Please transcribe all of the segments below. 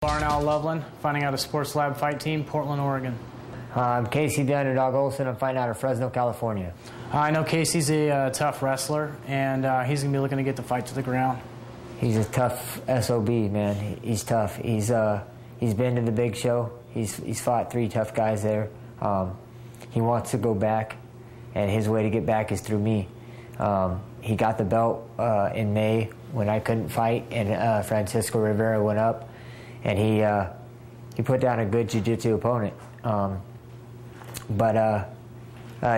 Barn Owl Loveland, fighting out of Sports Lab Fight Team, Portland, Oregon. I'm Casey the Underdog Olson. I'm fighting out of Fresno, California. I know Casey's a tough wrestler, and he's going to be looking to get the fight to the ground. He's a tough SOB, man. He's tough. He's been to the big show. He's fought 3 tough guys there. He wants to go back, and his way to get back is through me. He got the belt in May when I couldn't fight, and Francisco Rivera went up, and he put down a good jiu-jitsu opponent. But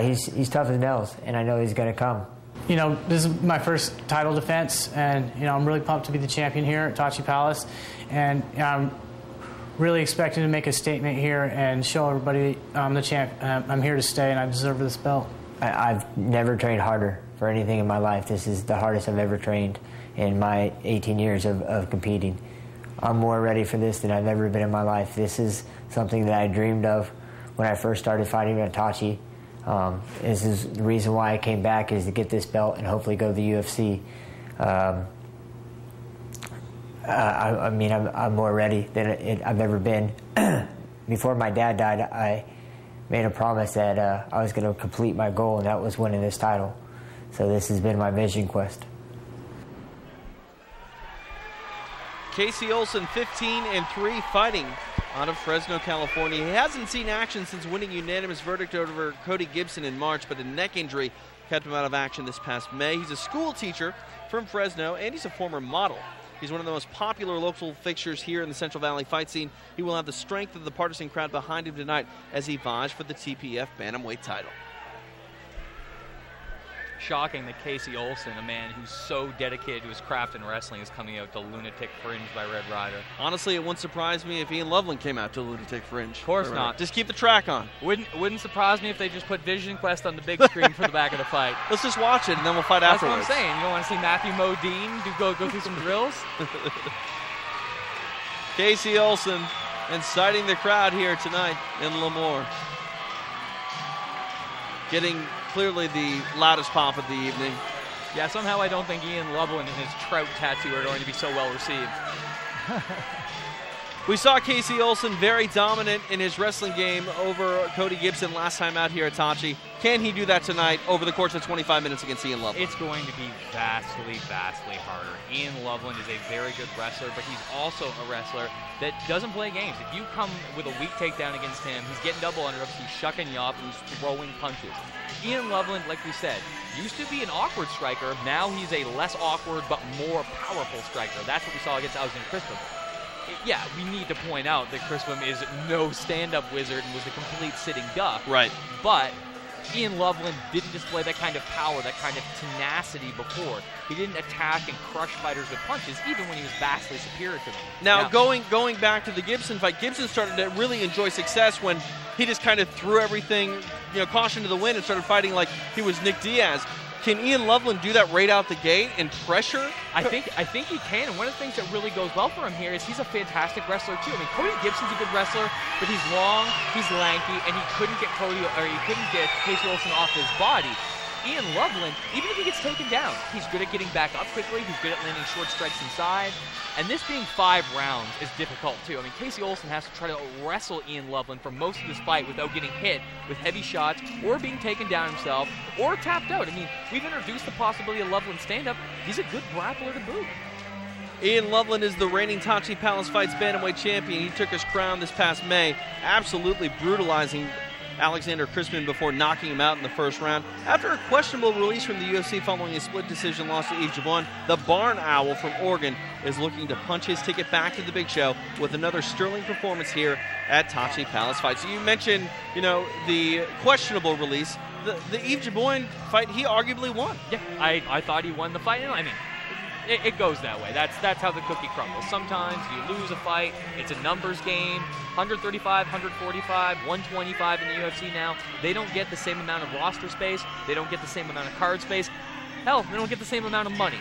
he's tough as nails, and I know he's going to come. You know, this is my first title defense, and you know, I'm really pumped to be the champion here at Tachi Palace, and I'm really expecting to make a statement here and show everybody I'm the champ. I'm here to stay, and I deserve this belt. I've never trained harder for anything in my life. This is the hardest I've ever trained in my 18 years of competing. I'm more ready for this than I've ever been in my life. This is something that I dreamed of when I first started fighting at Tachi. This is the reason why I came back, is to get this belt and hopefully go to the UFC. I mean, I'm more ready than I've ever been. Before my dad died, I made a promise that I was going to complete my goal, and that was winning this title. So this has been my vision quest. Casey Olson, 15-3, fighting out of Fresno, California. He hasn't seen action since winning unanimous verdict over Cody Gibson in March, but a neck injury kept him out of action this past May. He's a school teacher from Fresno, and he's a former model. He's one of the most popular local fixtures here in the Central Valley fight scene. He will have the strength of the partisan crowd behind him tonight as he vies for the TPF Bantamweight title. Shocking that Casey Olson, a man who's so dedicated to his craft in wrestling, is coming out to Lunatic Fringe by Red Rider. Honestly, it wouldn't surprise me if Ian Loveland came out to Lunatic Fringe. Of course not. Just keep the track on. Wouldn't surprise me if they just put Vision Quest on the big screen for the back of the fight. Let's just watch it, and then we'll fight afterwards. That's what I'm saying. You don't want to see Matthew Modine go through some drills? Casey Olson inciting the crowd here tonight in Lemoore. Getting clearly the loudest pop of the evening. Yeah, somehow I don't think Ian Loveland and his trout tattoo are going to be so well received. We saw Casey Olson very dominant in his wrestling game over Cody Gibson last time out here at Tachi. Can he do that tonight over the course of 25 minutes against Ian Loveland? It's going to be vastly, vastly harder. Ian Loveland is a very good wrestler, but he's also a wrestler that doesn't play games. If you come with a weak takedown against him, he's getting double underhooks, he's shucking you off, he's throwing punches. Ian Loveland, like we said, used to be an awkward striker. Now he's a less awkward but more powerful striker. That's what we saw against Alexander Crispin. Yeah, we need to point out that Crispin is no stand-up wizard and was a complete sitting duck. Right. But Ian Loveland didn't display that kind of power, that kind of tenacity before. He didn't attack and crush fighters with punches, even when he was vastly superior to them. Now, going back to the Gibson fight, Gibson started to really enjoy success when he just kind of threw everything, caution to the wind and started fighting like he was Nick Diaz. Can Ian Loveland do that right out the gate and pressure? I think he can, and one of the things that really goes well for him here is he's a fantastic wrestler too. I mean, Cody Gibson's a good wrestler, but he's long, he's lanky, and he couldn't get Casey Olson off his body. Ian Loveland, even if he gets taken down, he's good at getting back up quickly, he's good at landing short strikes inside, and this being 5 rounds is difficult too. I mean, Casey Olson has to try to wrestle Ian Loveland for most of this fight without getting hit with heavy shots or being taken down himself or tapped out. I mean, we've introduced the possibility of Loveland stand-up. He's a good grappler to boot. Ian Loveland is the reigning Tachi Palace Fights Bantamweight champion. He took his crown this past May, absolutely brutalizing Alexander Crispin before knocking him out in the first round. After a questionable release from the UFC following a split decision loss to Yves Jabouin, the Barn Owl from Oregon is looking to punch his ticket back to the big show with another sterling performance here at Tachi Palace Fights. So you mentioned, the questionable release. The Yves Jabouin fight, he arguably won. Yeah, I thought he won the fight. I mean, it goes that way. That's how the cookie crumbles. Sometimes you lose a fight. It's a numbers game. 135, 145, 125 in the UFC now. They don't get the same amount of roster space. They don't get the same amount of card space. Hell, they don't get the same amount of money.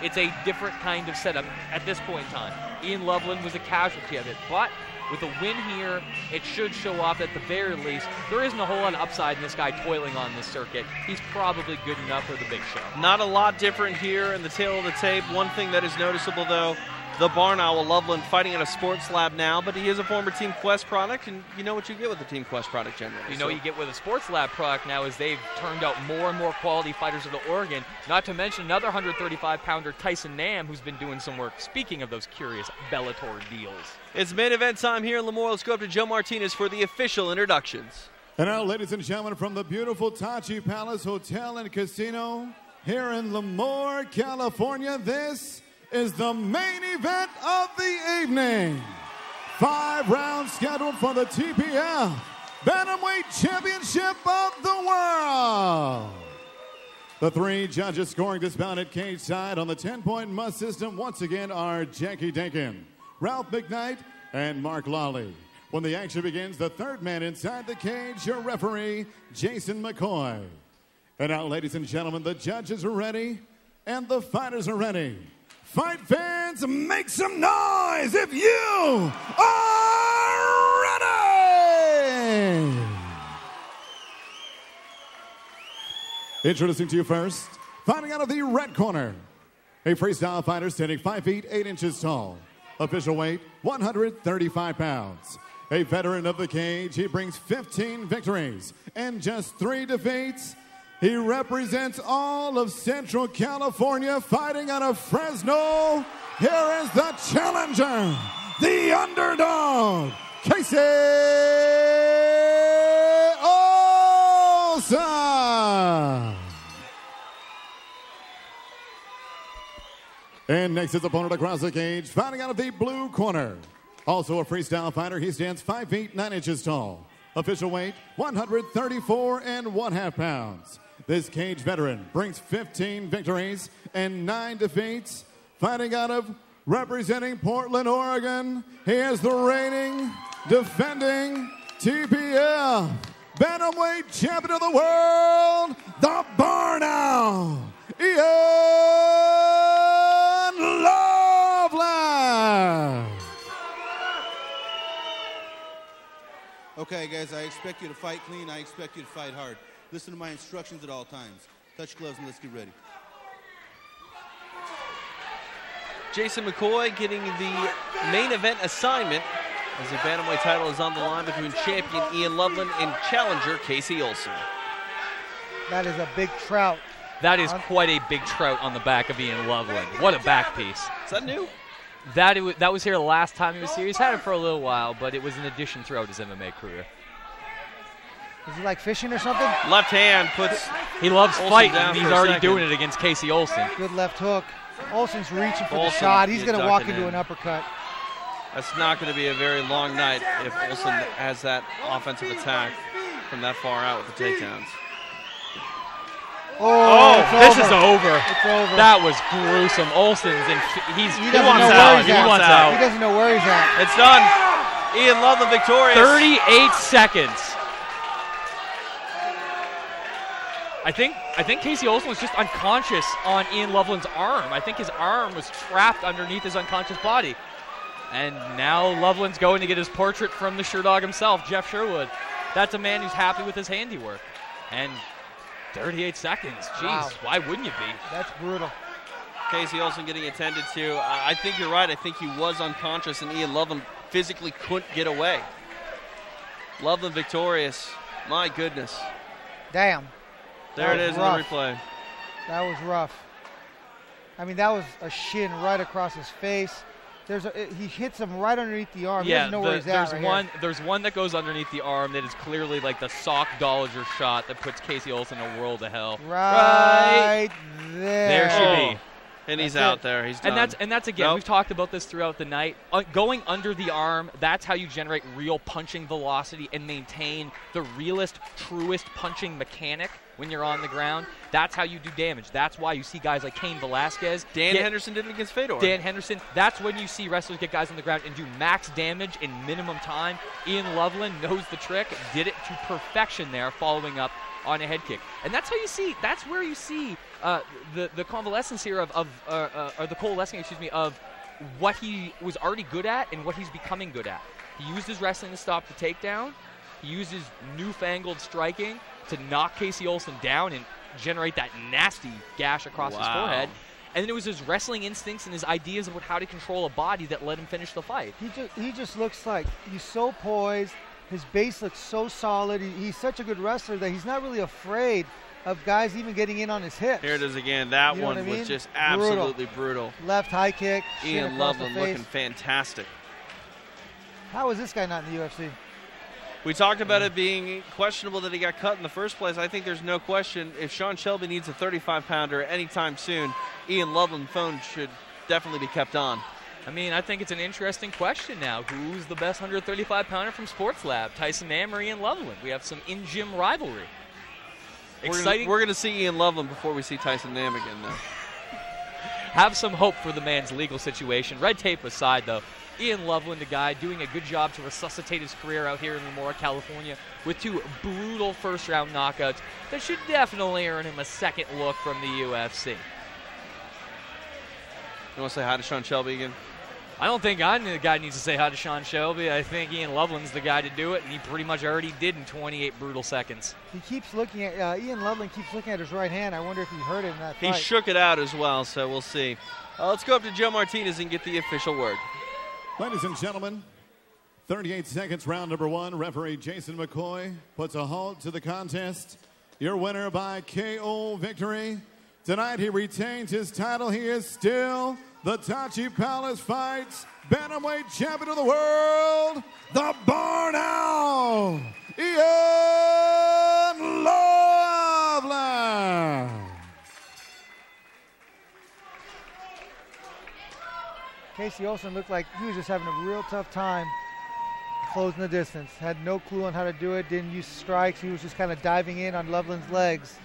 It's a different kind of setup at this point in time. Ian Loveland was a casualty of it, but with a win here, it should show off at the very least. There isn't a whole lot of upside in this guy toiling on this circuit. He's probably good enough for the big show. Not a lot different here in the tail of the tape. One thing that is noticeable, though, the Barn Owl Loveland, fighting at a sports lab now, but he is a former Team Quest product, and you know what you get with the Team Quest product generally. You know you get with a sports lab product now is they've turned out more and more quality fighters of the Oregon, not to mention another 135-pounder Tyson Nam, who's been doing some work, speaking of those curious Bellator deals. It's main event time here in Lemoore. Let's go up to Joe Martinez for the official introductions. And now, ladies and gentlemen, from the beautiful Tachi Palace Hotel and Casino here in Lemoore, California, this is the main event of the evening. 5 rounds scheduled for the TPF Bantamweight Championship of the World. The 3 judges scoring this bout at cage side on the 10-point must system once again are Jackie Dakin, Ralph McKnight, and Mark Lawley. When the action begins, the third man inside the cage, your referee, Jason McCoy. And now, ladies and gentlemen, the judges are ready and the fighters are ready. Fight fans, make some noise if you are ready! Introducing to you first, fighting out of the red corner, a freestyle fighter standing 5 feet 8 inches tall. Official weight, 135 pounds. A veteran of the cage, he brings 15 victories and just 3 defeats. He represents all of Central California, fighting out of Fresno. Here is the challenger, the underdog, Casey Olson. And next, his opponent across the cage, fighting out of the blue corner. Also a freestyle fighter, he stands 5 feet 9 inches tall. Official weight, 134 1/2 pounds. This cage veteran brings 15 victories and 9 defeats. Fighting out of, representing Portland, Oregon, he is the reigning, defending TPF Bantamweight Champion of the World, the Barn Owl, Ian Loveland. Okay, guys, I expect you to fight clean. I expect you to fight hard. Listen to my instructions at all times. Touch gloves and let's get ready. Jason McCoy getting the main event assignment as the Bantamweight title is on the line between champion Ian Loveland and challenger Casey Olson. That is a big trout. That is quite a big trout on the back of Ian Loveland. What a back piece. Is that new? That was here the last time he was here. He's had it for a little while, but it was an addition throughout his MMA career. Is he like fishing or something? Left hand puts. He loves Olson fighting, down and he's for a already second. doing it against Casey Olson. Good left hook. Olson's reaching for the Olson shot. He's is going to walk ducking into in. an uppercut. That's not going to be a very long night if Olson has that offensive attack from that far out with the takedowns. This is over. It's over. That was gruesome. Olson's and he doesn't wants know out. where he's He at. wants He out. doesn't know where he's at. It's done. Ian Loveland victorious. 38 seconds. I think Casey Olson was just unconscious on Ian Loveland's arm. I think his arm was trapped underneath his unconscious body. And now Loveland's going to get his portrait from the Sherdog himself, Jeff Sherwood. That's a man who's happy with his handiwork. And 38 seconds. Jeez, Wow. Why wouldn't you be? That's brutal. Casey Olson getting attended to. I think you're right. I think he was unconscious, and Ian Loveland physically couldn't get away. Loveland victorious. My goodness. Damn. There it That is was in the rough. replay. That was rough. I mean, that was a shin right across his face. He hits him right underneath the arm. He doesn't know where he's at. There's one that goes underneath the arm that is clearly like the sock Dollinger shot that puts Casey Olson in a world of hell. Right there. There she be. And he's That's out it. there. He's done. And that's again, Nope. we've talked about this throughout the night. Going under the arm, that's how you generate real punching velocity and maintain the realest, truest punching mechanic when you're on the ground. That's how you do damage. That's why you see guys like Cain Velasquez. Dan Henderson did it against Fedor. Dan Henderson. That's when you see wrestlers get guys on the ground and do max damage in minimum time. Ian Loveland knows the trick, did it to perfection there, following up on a head kick. And that's how you see, that's where you see the convalescence here or the coalescing, of what he was already good at and what he's becoming good at. He used his wrestling to stop the takedown. He used his newfangled striking to knock Casey Olson down and generate that nasty gash across his forehead. And then it was his wrestling instincts and his ideas about how to control a body that let him finish the fight. He just looks like he's so poised. His base looks so solid. He's such a good wrestler that he's not really afraid of guys even getting in on his hips. Here it is again. That one was just absolutely brutal. Left high kick. Ian Loveland looking fantastic. How is this guy not in the UFC? We talked about it being questionable that he got cut in the first place. I think there's no question. If Sean Shelby needs a 35-pounder anytime soon, Ian Loveland's phone should definitely be kept on. I mean, I think it's an interesting question now. Who's the best 135-pounder from Sports Lab? Tyson Nam or Ian Loveland? We have some in-gym rivalry. Exciting. We're going to see Ian Loveland before we see Tyson Nam again, though. Have some hope for the man's legal situation. Red tape aside, though, Ian Loveland, a guy doing a good job to resuscitate his career out here in Lemoore, California, with 2 brutal first-round knockouts that should definitely earn him a second look from the UFC. You want to say hi to Sean Shelby again? I don't think I'm the guy who needs to say hi to Sean Shelby. I think Ian Loveland's the guy to do it, and he pretty much already did in 28 brutal seconds. He keeps looking at Ian Loveland keeps looking at his right hand. I wonder if he hurt it in that fight. He shook it out as well, so we'll see. Let's go up to Joe Martinez and get the official word. Ladies and gentlemen, 38 seconds, round number 1. Referee Jason McCoy puts a halt to the contest. Your winner by KO victory. Tonight he retains his title. He is still the Tachi Palace Fights Bantamweight Champion of the World, the Barn Owl, Ian Loveland. Casey Olson looked like he was just having a real tough time closing the distance. Had no clue on how to do it, didn't use strikes. He was just kind of diving in on Loveland's legs.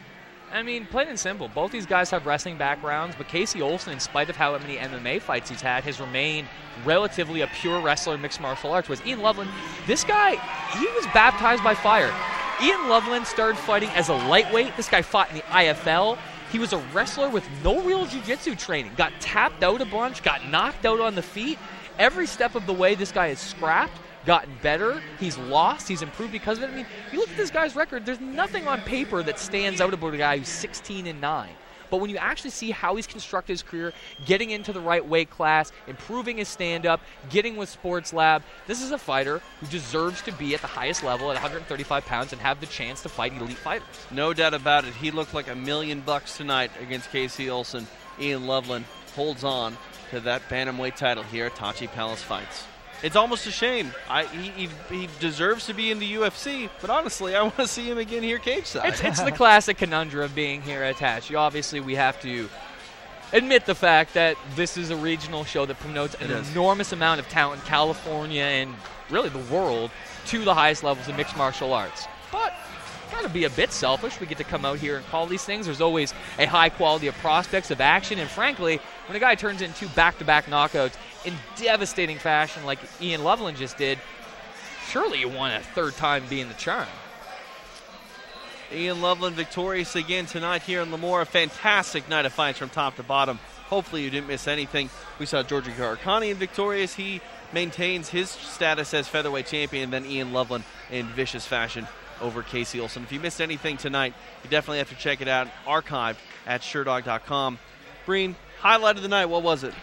I mean, plain and simple, both these guys have wrestling backgrounds, but Casey Olson, in spite of how many MMA fights he's had, has remained relatively a pure wrestler in mixed martial arts. Whereas Ian Loveland, this guy, he was baptized by fire. Ian Loveland started fighting as a lightweight. This guy fought in the IFL. He was a wrestler with no real jiu-jitsu training. Got tapped out a bunch, got knocked out on the feet. Every step of the way, this guy has scrapped, gotten better. He's lost. He's improved because of it. I mean, you look at this guy's record, there's nothing on paper that stands out about a guy who's 16-9. But when you actually see how he's constructed his career, getting into the right weight class, improving his stand-up, getting with Sports Lab, this is a fighter who deserves to be at the highest level at 135 pounds and have the chance to fight elite fighters. No doubt about it. He looked like $1 million tonight against Casey Olson. Ian Loveland holds on to that bantamweight title here at Tachi Palace Fights. It's almost a shame. He deserves to be in the UFC, but honestly, I want to see him again here cage-side. It's the classic conundrum of being here at Tachi. Obviously, we have to admit the fact that this is a regional show that promotes an enormous amount of talent in California and really the world to the highest levels of mixed martial arts. But trying to be a bit selfish, we get to come out here and call these things. There's always a high quality of prospects, of action, and frankly, when a guy turns in 2 back-to-back knockouts in devastating fashion like Ian Loveland just did, surely you want a third time being the charm. Ian Loveland victorious again tonight here in Lemoore. A fantastic night of fights from top to bottom. Hopefully you didn't miss anything. We saw Georgi Karakanian victorious. He maintains his status as featherweight champion, and then Ian Loveland in vicious fashion over Casey Olson. If you missed anything tonight, you definitely have to check it out, archived at SureDog.com. Breen, highlight of the night, what was it?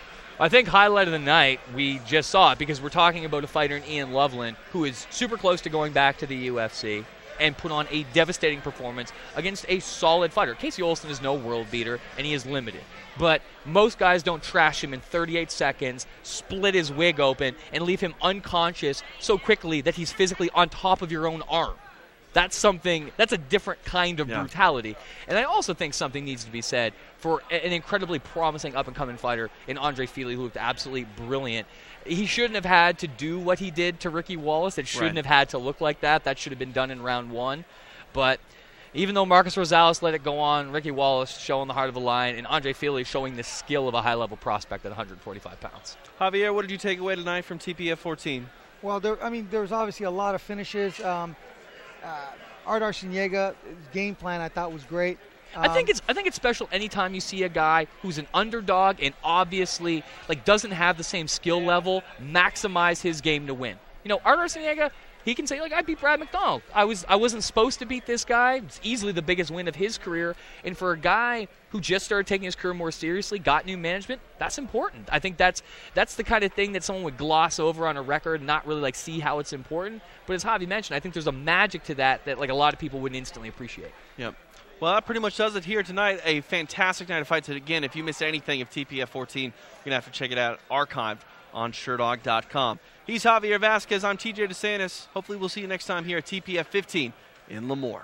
I think highlight of the night, we just saw it because we're talking about a fighter in Ian Loveland who is super close to going back to the UFC and put on a devastating performance against a solid fighter. Casey Olson is no world beater, and he is limited. But most guys don't trash him in 38 seconds, split his wig open, and leave him unconscious so quickly that he's physically on top of your own arm. That's a different kind of brutality. And I also think something needs to be said for an incredibly promising up-and-coming fighter in Andre Fili, who looked absolutely brilliant. He shouldn't have had to do what he did to Ricky Wallace. It shouldn't have had to look like that. That should have been done in round 1. But even though Marcus Rosales let it go on, Ricky Wallace showing the heart of the line, and Andre Fili showing the skill of a high-level prospect at 145 pounds. Javier, what did you take away tonight from TPF 14? Well, there was obviously a lot of finishes. Art Arciniaga's game plan I thought was great. I think it's special anytime you see a guy who's an underdog and obviously doesn't have the same skill level maximize his game to win. Art Arciniega, he can say, like, I beat Brad McDonald. I wasn't supposed to beat this guy. It's easily the biggest win of his career. And for a guy who just started taking his career more seriously, got new management, that's important. I think that's the kind of thing that someone would gloss over on a record and not really, like, see how it's important. But as Javi mentioned, I think there's a magic to that like, a lot of people wouldn't instantly appreciate. Yep. Well, that pretty much does it here tonight. A fantastic night of fights. And again, if you missed anything of TPF 14, you're going to have to check it out archived on Sherdog.com. He's Javier Vasquez. I'm TJ DeSantis. Hopefully we'll see you next time here at TPF 15 in Lemoore.